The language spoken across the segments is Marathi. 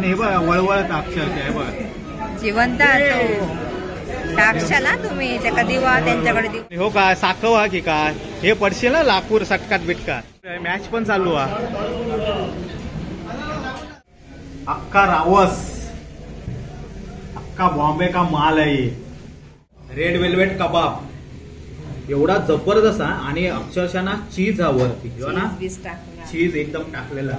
आणि हे बघ वळवळत अक्षरशः आहे बघ जिवंत तो टाकशाला तुम्ही त्या दिवा त्यांच्याकडे देऊ हो काय साखव हा की काय हे पडशील ना लाकूर सटकात बिटकात मॅच पण चालू हा अक्का रावस अक्का बॉम्बे का माल आहे रेड वेल्वेट कबाब एवढा जबरदस्त आणि अक्षरशः ना चीज हा वरती ना चीज एकदम टाकलेला.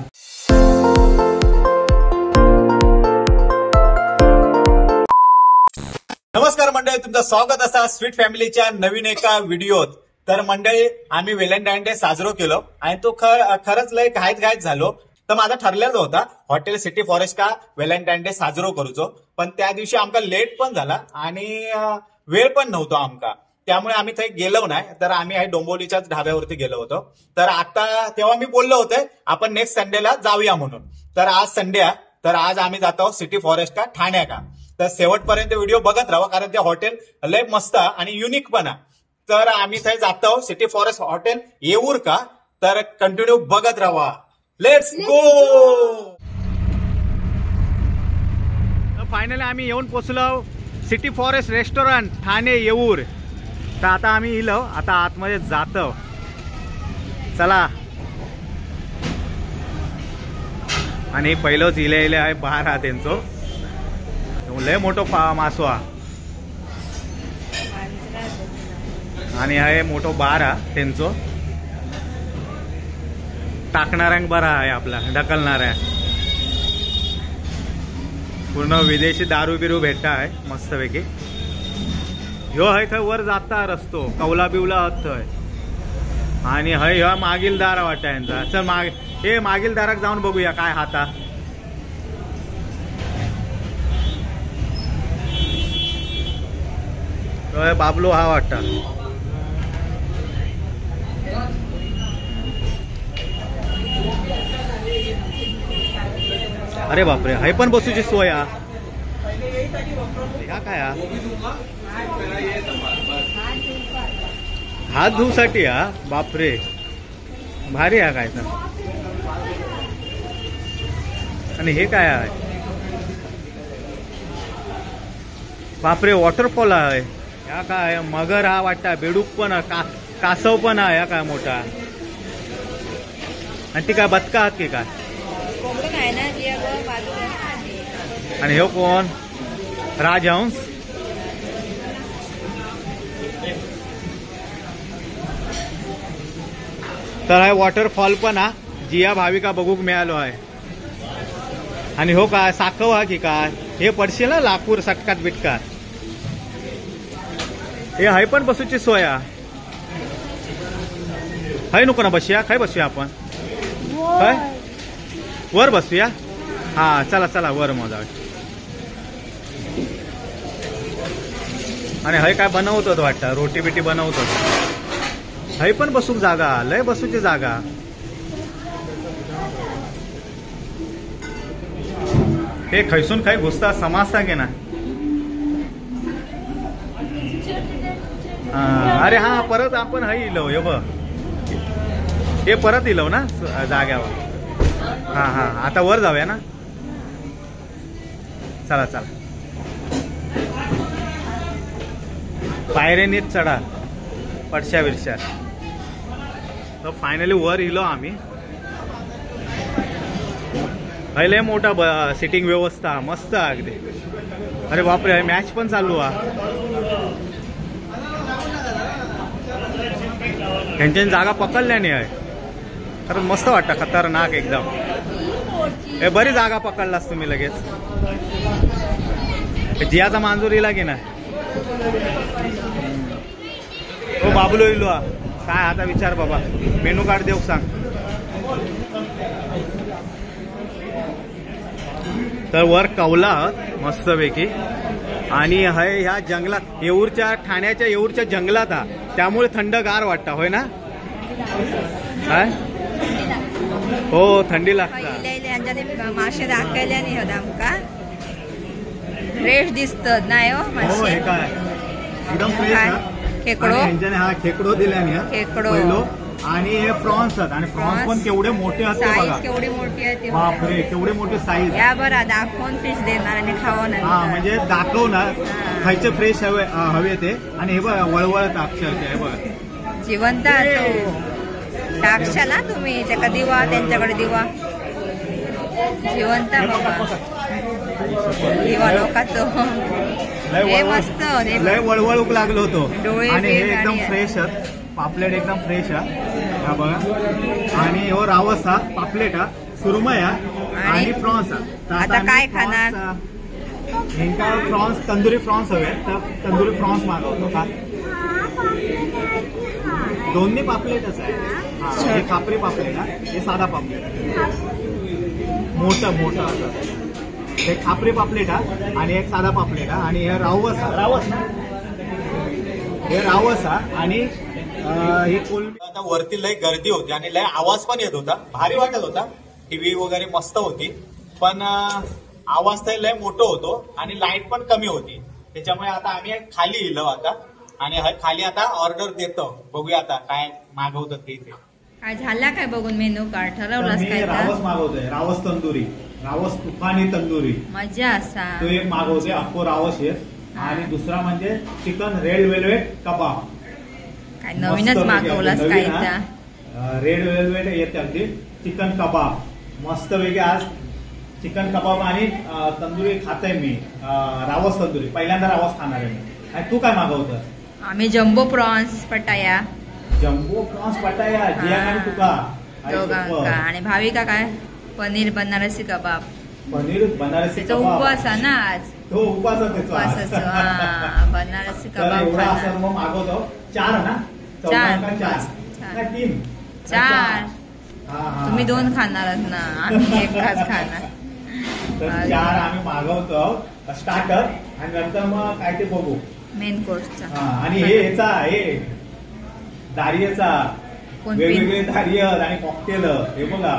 नमस्कार मंडळी, तुमचं स्वागत असा स्वीट फॅमिलीच्या नवीन एका व्हिडिओत. तर मंडळी आम्ही व्हॅलेंटाईन डे साजरो केलो आणि तो खरंच लय घाईत झालो. तर माझा ठरलेला होता हॉटेल सिटी फॉरेस्ट का व्हॅलेंटाईन डे साजरो करूचो, पण त्या दिवशी आमका लेट पण झाला आणि वेळ पण नव्हतो आमका, त्यामुळे आम्ही थंय गेलो नाही. तर आम्ही आहे डोंबिवलीच्याच ढाब्यावरती गेलो होतो. तर आता तेव्हा मी बोललो होते आपण नेक्स्ट संडेला जाऊया म्हणून. तर आज संडे आहे, तर आज आम्ही जातो सिटी फॉरेस्ट का ठाण्या का. तर शेवटपर्यंत व्हिडिओ बघत राहा कारण ते हॉटेल लय मस्त आणि युनिक पण आहे. तर आम्ही थंय जातो सिटी फॉरेस्ट हॉटेल येऊर का. तर कंटिन्यू बघत राहा. Let's go. फायनली आम्ही येऊन पोचलो city forest restaurant Thane Yeoor. तर आता आम्ही इलो, आता आतमध्ये जातो. चला. आणि पहिलंच इले आहे बाहेर हा त्यांचं लय मोठो मासो हा आणि आहे मोठो बार हा त्यांचं टाकणाऱ्यांक बरा आहे आपला ढकलणाऱ्या. पूर्ण विदेशी दारू बिरू भेटता आहे मस्तपैकी. ह्यो है थंय वर जाता रस्तो कौला बिवला हत थंय आणि हय ह्या मागील दार वाटत यांचा. चल हे मागील दाराक जाऊन बघूया काय हाता. बाबलो हा वाटता. अरे बापरे, हाय पण बसूची सोय हा काय हा हात धुवसाठी हा. बापरे भारी हा काय तर. आणि हे काय आहे बापरे वॉटरफॉल आहे. या काय मगर हा वाटता बेडूक पण कासव पण आहे या काय मोठा. आणि ती काय बदका आहात की काय. आणि हे कोण राजहंस. तर हा वॉटरफॉल पण हा जिया भाविका बघूक मिळालो आहे. आणि हो काय साखव हा की काय हे पडशील ना लाकूर सटकात बिटकात. हे हाय पण बसूची सोय हाय नको ना बसूया. काय बसूया आपण काय वर बसूया. हा चला चला वर मजा. आणि हय काय बनवतो वाटतं रोटी बिटी बनवतो. हय पण बसूक जागा लय बसूची जागा. हे खैसून खाय घुसता समजता की ना. अरे हा परत आपण हय इलो हे बघ हे परत इलो ना जाग्यावर. हा हा आता वर जाऊया ना. चला चला पायरे नीट चढा पडशा विरशा. तर फायनली वर इलो आम्ही. लय मोठा सिटिंग व्यवस्था मस्त अगदी. अरे बापरे मॅच पण चालू हा. त्यांच्या जागा पकडल्याने आहे खरं मस्त वाटतं खतरनाक एकदम. हे बरी जागा पकडलास तुम्ही लगेच. जियाचा मांजूरीला की ना. हो बाबुलो इलो काय आता विचार बाबा मेनू कार्ड देऊ सांग. तर वर कौला मस्तपैकी आणि हय ह्या जंगलात येऊरच्या ठाण्याच्या येऊरच्या जंगलात हा त्यामुळे थंडगार वाटतं होय ना. काय हो थंडी लागता. मासे दाखवल्याने होता आमका फ्रेश दिसत नाही हो मासे. काय एकदम फ्रेश खेकडो हा खेकडो दिल्याने खेकडो आणि हे प्रॉन्स आहेत आणि प्रॉन्स पण केवढे मोठे असते बघा. साईज केवढी मोठी आहे ते बापरे केवढे मोठे साईज. या बरं दाखवून फिश देणार आणि खावं हा म्हणजे दाखवणार खायचे फ्रेश हवे ते. आणि हे बघा वळवळत अक्षरशः हे बघा जिवंत तो टाकशाला तुम्ही त्याला दिवा त्यांच्याकडे दिवा जिवंत बाबा दिवा लोकांचं. हे मस्त लय वळवळूक लागलो होतो. डोळे आणि हे बिळ एकदम आणि- फ्रेश आहेत पापलेट एकदम फ्रेश आहे हा बघा. आणि हो रावस हा पापलेट हा सुरमई हा आणि प्रॉन्स हा. तर आता आम्ही काय प्रॉन्स, खाणार? ह्यांका प्रॉन्स तंदुरी प्रॉन्स हवे तर तंदुरी प्रॉन्स मागवतो का. दोन्ही पापलेटच आहे. हा, हे खापरी पापलेट हा हे साधा पापलेट मोठं मोठं असं. हे खापरी पापलेट हा आणि एक साधा पापलेट हा. आणि हे रावस हा रावस ना हे रावस हा. आणि हे कोलंबी. आता वरती लय गर्दी होती आणि लय आवाज पण येत होता. भारी वाटत होता. टीव्ही वगैरे मस्त होती पण आवाज तर लय मोठं होतो आणि लाईट पण कमी होती. त्याच्यामुळे आता आम्ही खाली इलो आता आणि खाली आता ऑर्डर देतो. बघूया आता काय मागवतं ते. काय झाला काय बघून मेनू कार्ड ठरवलास मी काय रावस मागवतोय. रावस तंदुरी रावस तुफानी तंदुरी मजा असा. तो एक मागवतोय अख्खो रावस येत. आणि दुसरा म्हणजे चिकन रेड वेल्वेट कबाब. काय नवीनच मागवलास काय त्या. रेड वेल्वेट येते अगदी चिकन कबाब मस्त वेगळे. आज चिकन कबाब आणि तंदुरी खाते मी. रावस तंदुरी पहिल्यांदा रावस खाणार आहे मी. आणि तू काय मागवतं. आम्ही जम्बो प्रॉन्स पटाया जम्बो प्रॉन्स पटाया जिया आणि तुका दोघांका. आणि भाविका काय पनीर बनारसी कबाब. पनीर बनारसी त्याचा कबाब. उपवास आहे ना आज. तो उपवास उपवासाचं बनारसी तर कबाब एवढा खाणार. असं मग मागवतो. 4 ना चौघांका 4 नाही 3 4. हा तुम्ही 2 खाणार ना आम्ही एकच खाणार. तर 4 आम्ही मागवतो स्टार्टर आणि नंतर मग काय ते बघू मेन कोर्सचा. आणि हे दारियाचा कोण वेगवेगळे दारिय आणि कॉकटेल हे बघा.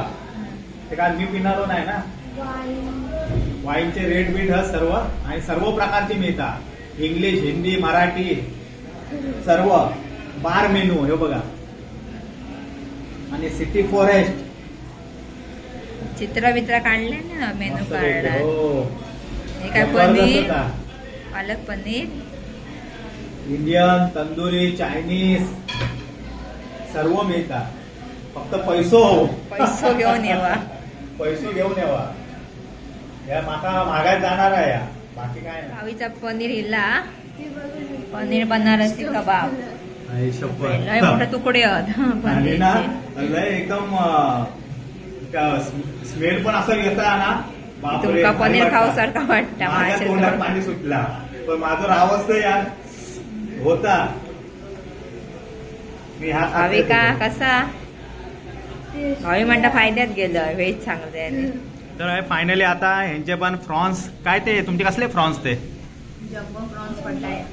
ते काय मी पिणारो नाही ना. वाईनचे रेट बीट सर्व आणि सर्व प्रकारचे मिळतात. इंग्लिश हिंदी मराठी सर्व बार मेनू हे बघा. आणि सिटी फॉरेस्ट चित्र बित्र काढले ना मेनू कार्ड. हो हे काय पनीर पालक पनीर इंडियन तंदुरी चायनीज सर्व मिळतात. फक्त पैसो घेऊन येवा. पैसो घेऊन यावा. या माका मागायला जाणार आहे या. बाकी काय नाही. भावीचा पनीर इला पनीर बनारसी कबाब. लय मोठे तुकडे आहेत आणि ना लय एकदम स्मेल पण असं येता ना. तुमका पनीर खाऊ सारखा वाटतं. माझ्या तोंडात पाणी सुटला पण माझं रावच तर यार होता. मी हा भाविका कसा भावी म्हणता फायद्यात गेलं व्हेज चांगलं. तर फायनली आता ह्यांचे पण फ्रॉन्स काय ते तुमचे कसले फ्रॉन्स ते. जम्बो प्रॉन्स पटाया.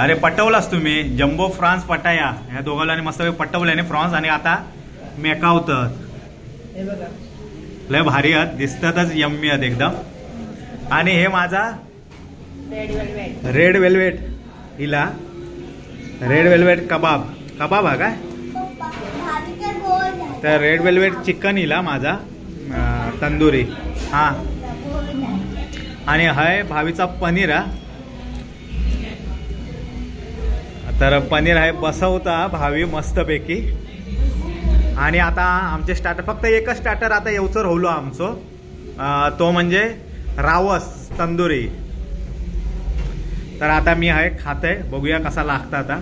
अरे पटवलास तुम्ही जम्बो फ्रान्स पटाया. ह्या दोघांना मस्त पटवल्याने फ्रॉन्स. आणि आता मेकावतात. हे बघा लय भारी आहेत दिसतातच यम्मी आहेत एकदम. आणि हे माझा रेड वेल्वेट हिला रेड वेल्वेट कबाब हा काय. तर रेड वेल्वेट चिकन हिला माझा तंदुरी हा. आणि हाय भावीचा पनीर हा. तर पनीर आहे बसवता भावी मस्तपैकी. आणि आता आमचे स्टार्टर फक्त एकच स्टार्टर आता येऊचर होलो आमचो. तो म्हणजे रावस तंदुरी. तर आता मी आहे खाते बघूया कसा लागता. आता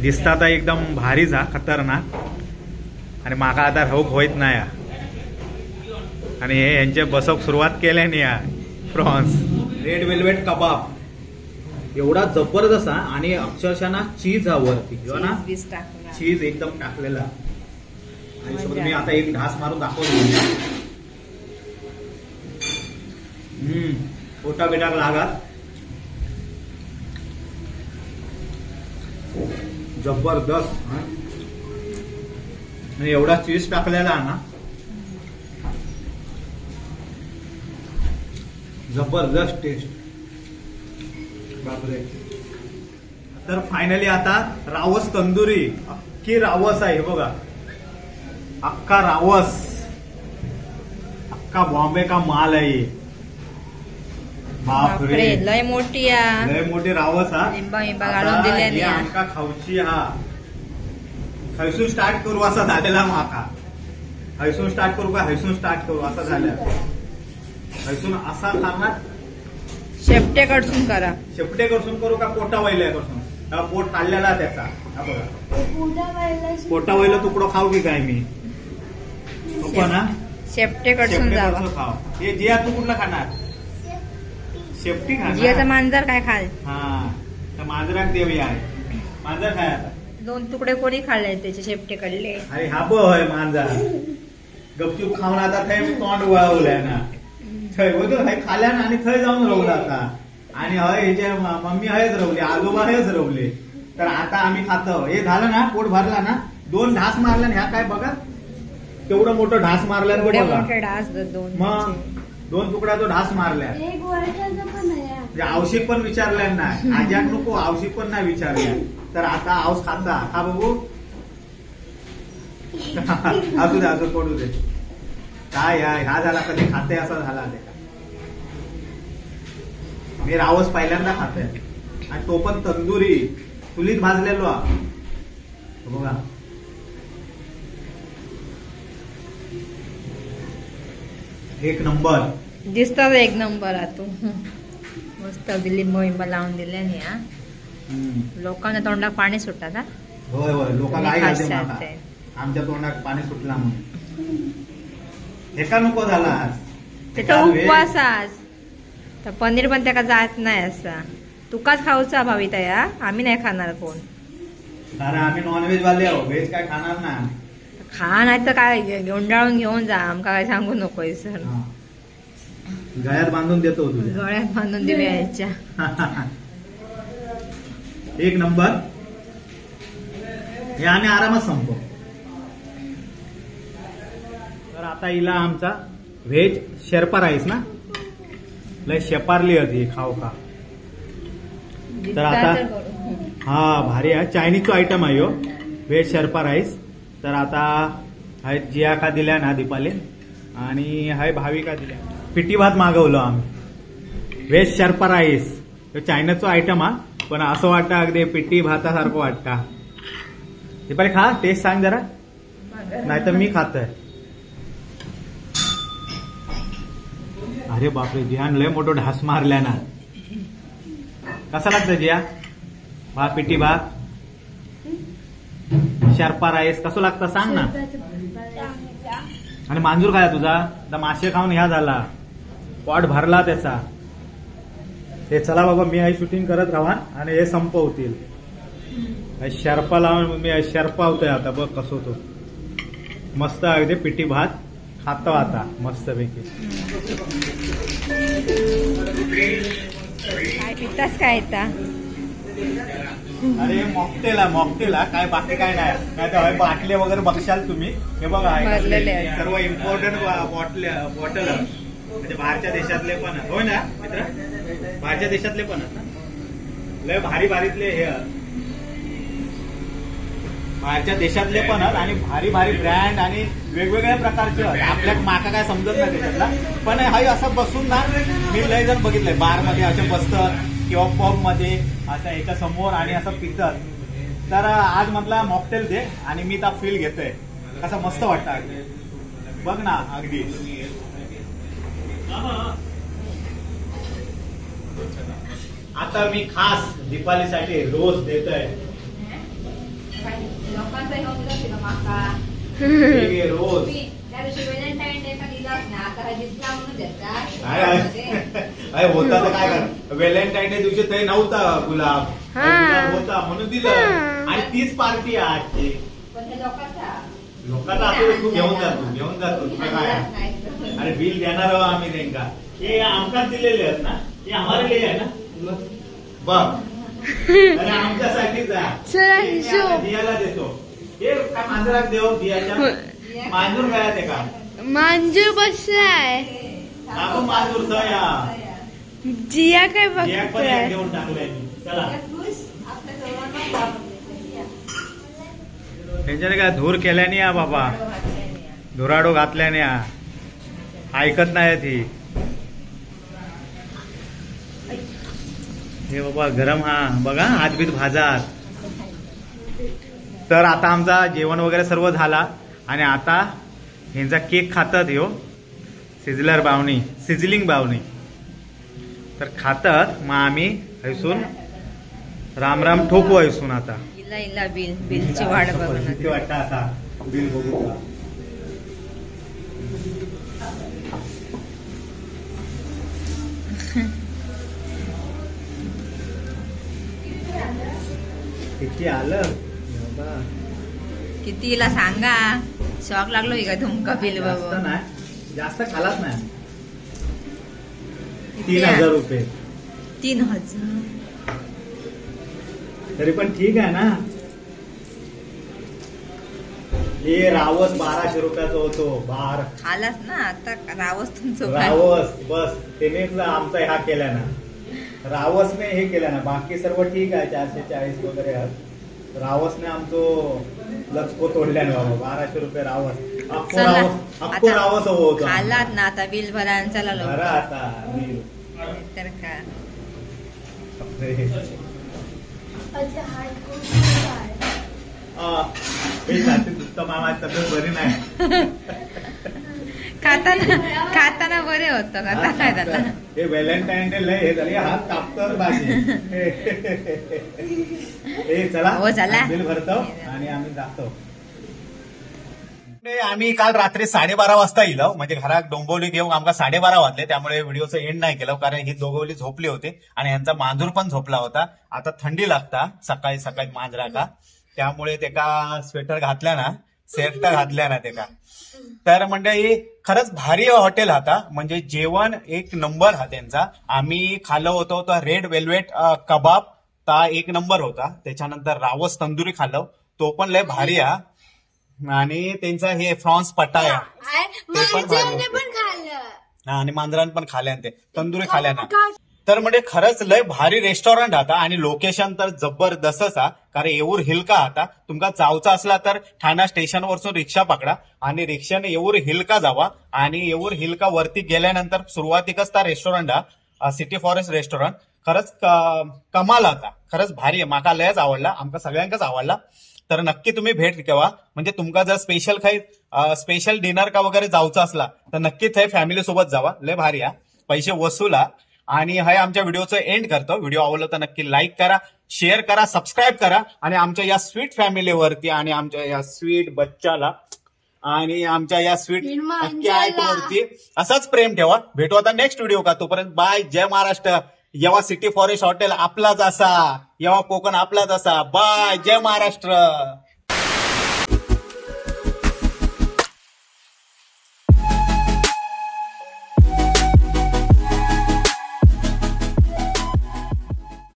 दिसता आता एकदम भारीच हा खतरनाक. आणि माका आता राहूक होईत नाही. आणि हे यांचे बसवक सुरुवात केल्याने या प्रॉन्स रेड वेल्वेट कबाब एवढा जबरदस्त. आणि अक्षरशः ना चीज वरती ना चीज एकदम टाकलेला. आणि मी आता एक ढास मारून दाखवतो. पोटा बिटा लागत जबरदस्त. आणि एवढा चीज टाकलेला ना जबरदस्त टेस्ट. बापरे. तर फायनली आता रावस तंदुरी इतकी रावस आहे बघा, अख्खा रावस, अख्खा बॉम्बे का माल आहे. बापरे, लय मोठी आहे, लय मोठी रावस हा. लिंबा घालून दिले आमका खाऊची हा. हैसून स्टार्ट करू असा झालेला माका. हैसून स्टार्ट करू का, हैसून स्टार्ट करू असं झालं. हैसून असा खाणार, शेपटे कडसून करा. शेपटे कडसून करू का पोटा वैल्याकडसून. पोट काढलेला त्याचा हा बघा, पोटा वैला तुकडं खाऊ की काय मी ना. शेपटे कडसून जावा खाव. हे जिया तू कुठला खाणार, शेपटी खाणार. जियाचा मांजर काय खाल. हा, तर मांजराक देवी आहे, मांजर खाय आता. 2 तुकडे कोणी खाल्ले त्याचे शेपटे काढले. अरे हा बय मांजर गपचूप खाऊन आता थंय तोंड वळवलंय ना. थंय थंय खाल्या ना आणि थंय जाऊन रवलं आता. आणि हय ह्याचे मम्मी हयच रवले, आजोबा हयच रवले. तर आता आम्ही खातो. हे झालं ना, पोट भरला ना, 2 ढास मारल्या. ह्या काय बघा, तेवढं मोठं ढास मारल्या बघा. ढास 2 मग 2 तुकड्या तो ढास मारल्या. म्हणजे औषध पण विचारल्या नाही, आज्याक नको औषध पण नाही विचारल्या. तर आता औष खाता हा बघू. असू दे, असं पडू दे. काय ह्या झाला कधी खाते असा झाला ते. मी रावस पहिल्यांदा खाते, आणि तो पण तंदुरी चुलीत भाजलेलो बघा. एक नंबर दिसतात, एक नंबर आहे तू. मस्त लिंबू बिंबा लावून दिले आणि लोकांना तोंडात पाणी सुटतात. होय होय, लोकांना आमच्या तोंडात पाणी सुटला म्हणून. एका नको झाला त्याचा उपवास आज. तर पनीर पण त्याला जात नाही असा. तुकाच खाऊचा भाविता या, आम्ही नाही खाणार कोण. अरे आम्ही नॉनव्हेज वाले आहो, व्हेज काय खाणार ना. खा नाही तर काय गुंडाळून घेऊन जा, आमका काय सांगू नको सर. गळ्यात बांधून देतो, गळ्यात बांधून देऊया याच्या. एक नंबर. हे आम्ही आरामात संपतो. तर आता हिला आमचा व्हेज शेर्पा राईस ना, लय शेपारली होती खाऊ का. तर आता हा भारी आहे, चायनीजचा आयटम आहे हो, व्हेज शेर्पा राईस. तर आता हाय जिया का दिल्या ना दीपाले, आणि हाय भाविका दिल्या. पिठी भात मागवलो आम्ही, व्हेज शेर्पा राईस. चायनीजचा आयटम हा, पण असं वाटतं अगदी पिठी भातासारखं वाटतं. दीपाली खा, टेस्ट सांग जरा, नाहीतर मी खातोय. अरे बापरे, जियान लय मोठं ढास मारल्या ना. कसा लागतं जिया भात, पिठी भात शेर्पा राईस कसं लागतं सांग ना. आणि मांजूर काय तुझा, आता मासे खाऊन ह्या झाला, पोट भरला त्याचा. ते चला बाबा, मी आई शूटिंग करत राहा आणि हे संपवतील. शेर्पा लावून मी शेर्पावतोय आता बघ कसं होतो. मस्त अगदी पिठी भात खातो आता मस्त पैकी. काय पितास काय आता. अरे मॉकटेला काय बाकी काय नाही. काय तर बाटले वगैरे बघशाल तुम्ही, हे बघा सर्व इम्पॉर्टंट बॉटल, म्हणजे बाहेरच्या देशातले पण होय ना मित्र, बाहेरच्या देशातले पण लय भारी भारीतले हे बाहेरच्या देशातले पण आणि भारी भारी ब्रँड आणि वेगवेगळ्या प्रकारचे. आपल्या माका काय समजत नाही त्याच्यातला, पण हाय असं बसून ना मी लय जण बघितलंय बार मध्ये असे बसतात किंवा पब मध्ये असं याच्या समोर आणि असं पितात. तर आज म्हटलं मॉकटेल दे आणि मी तर फील घेतोय, कसं मस्त वाटतं अगदी. बघ ना अगदी. आता मी खास दीपालीसाठी रोज देतोय रोज. होता तर काय कर, व्हॅलेंटाईन डे दिवशी ते नव्हता गुलाब, होता म्हणून दिलं. आणि तीच पार्टी आहे आजची. लोकांना असं तू घेऊन जातो काय. आणि बिल देणार आम्ही त्यांना, हे आमकाच दिलेले आहेत ना, हे आम्हाला लिहिले आहे ना बघ. आणि आमच्यासाठीच आहे, दियाला देतो. हे काय मांजराक देव दियाच्या, मांजूर गळ्यात आहे का, मांजूर बसलाय. मांजूर या जिया काय बघतोय, घेऊन टाकलंय. चला त्यांच्याने काय धूर केल्याने या बाबा, धुराडो घातल्याने या, ऐकत नाही ती. हे बाबा गरम हा बघा, हातबीत भाजात. तर आता आमचा जेवण वगैरे सर्व झाला आणि आता ह्यांचा केक खातात ह्यो सिझलर बावनी, सिझलिंग बावनी. तर खातात, मग आम्ही हैसून राम राम ठोकू हैसून. आता इला इला बिलची वाट बघून किती वाटतं आता बिल बघू का. किती आलं बाबा. कितीला सांगा, शॉक लागलो का तुमका बिल जास्त बघून. नाही, जास्त खालाच नाही. किती 3000 रुपये 3000. तरी पण ठीक आहे ना. हे रावस 1200 रुपयाचा होतो बार. खालाच ना आता, रावस तुमचं काय? रावस बस त्याने आमचा ह्या केला ना, रावसने हे केलं ना. बाकी सर्व ठीक आहे, 440 वगैरे आहेत. रावसने आमचं लचको तोडल्या ना बाबा. 1200 रुपये रावस. चला, अक्को रावस हवं होतं. खालात ना आता बिल भरा आणि चला लोक. बरं आता मी तर का मामा तब्येत बरी नाही. खाताना बरे होत आता काय झालं. हे व्हॅलेंटाईन डे लय हे झाले, हात कापतात बाजी. हे चला, हो चला, बिल भरतो आणि आम्ही जातो. आम्ही काल रात्री 12:30 वाजता येलो, म्हणजे घरात डोंबवली घेऊन आमका 12:30 वाजले. त्यामुळे व्हिडिओचं एंड नाही केलं, कारण ही दोघवली झोपली होती आणि यांचा मांजूर पण झोपला होता. आता थंडी लागता सकाळी सकाळी मांजरा का, त्यामुळे त्याका स्वेटर घातल्या ना, सेफ्ट घातल्या ना त्याका. तर म्हणजे खरंच भारी हॉटेल होता, म्हणजे जेवण एक नंबर हा त्यांचा. आम्ही खाल्लो होतो तर रेड वेल्वेट कबाब ता एक नंबर होता. त्याच्यानंतर रावस तंदुरी खाल्लो, तो पण लय भारी हा. आणि त्यांचा हे फ्रॉन्स पटाया ते पण भारी. पण खाल्लं आणि मांजरान पण खाल्यान ते तंदुरी खाल्याना. तर म्हणजे खरंच लय भारी रेस्टॉरंट आता आणि लोकेशन तर जबरदस्तच हा. कारण येऊर हिलका आता तुमका जावचा असला तर ठाणा स्टेशन वरसून रिक्षा पकडा आणि रिक्षाने येऊर हिलका जावा. आणि येऊर हिलका वरती गेल्यानंतर सुरुवातीकच त्या रेस्टॉरंट हा सिटी फॉरेस्ट रेस्टॉरंट. खरंच कमाल आता, खरंच भारी आहे. माका लयच आवडला, आमका सगळ्यांकाच आवडला. तर नक्की तुम्ही भेट केव्हा, म्हणजे तुमका जर स्पेशल काही स्पेशल डिनर का वगैरे जायचं असला तर नक्कीच हे फॅमिली सोबत जावा, लय भारी हा. पैसे वसूला. आणि हे आमच्या व्हिडिओचं एंड करतो. व्हिडिओ आवडला तर नक्की लाईक करा, शेअर करा, सबस्क्राईब करा. आणि आमच्या या स्वीट फॅमिलीवरती आणि आमच्या या स्वीट बच्चाला आणि आमच्या या स्वीट वरती असंच प्रेम ठेवा. भेटू आता नेक्स्ट व्हिडिओ का. तोपर्यंत बाय, जय महाराष्ट्र. येवा सिटी फॉरेस्ट हॉटेल आपलाच असा, येवा कोकण आपलाच असा. बाय, जय महाराष्ट्र.